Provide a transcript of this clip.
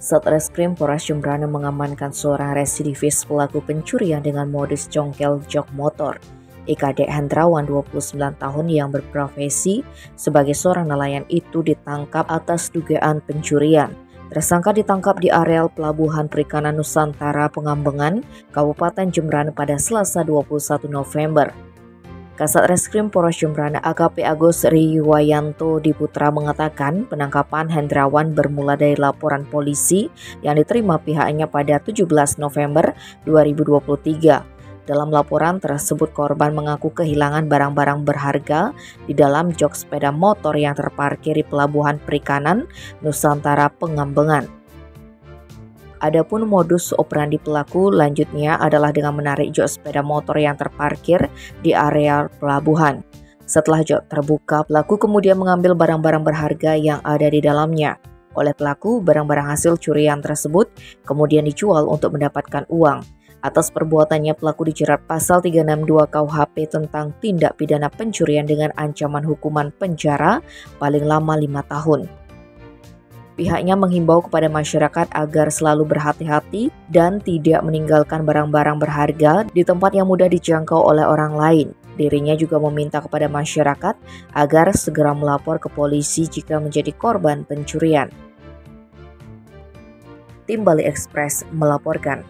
Satreskrim Polres Jembrana mengamankan seorang residivis pelaku pencurian dengan modus congkel jok motor. IKD Hendrawan 29 tahun yang berprofesi sebagai seorang nelayan itu ditangkap atas dugaan pencurian. Tersangka ditangkap di areal Pelabuhan Perikanan Nusantara Pengambengan, Kabupaten Jembrana pada Selasa 21 November. Kasat Reskrim Polres Jembrana AKP Agus Riwayanto Diputra mengatakan penangkapan Hendrawan bermula dari laporan polisi yang diterima pihaknya pada 17 November 2023. Dalam laporan tersebut korban mengaku kehilangan barang-barang berharga di dalam jok sepeda motor yang terparkir di Pelabuhan Perikanan Nusantara Pengambengan. Adapun modus operandi pelaku lanjutnya adalah dengan menarik jok sepeda motor yang terparkir di area pelabuhan. Setelah jok terbuka, pelaku kemudian mengambil barang-barang berharga yang ada di dalamnya. Oleh pelaku, barang-barang hasil curian tersebut kemudian dijual untuk mendapatkan uang. Atas perbuatannya, pelaku dijerat pasal 362 KUHP tentang tindak pidana pencurian dengan ancaman hukuman penjara paling lama 5 tahun. Pihaknya menghimbau kepada masyarakat agar selalu berhati-hati dan tidak meninggalkan barang-barang berharga di tempat yang mudah dijangkau oleh orang lain. Dirinya juga meminta kepada masyarakat agar segera melapor ke polisi jika menjadi korban pencurian. Tim Bali Express melaporkan.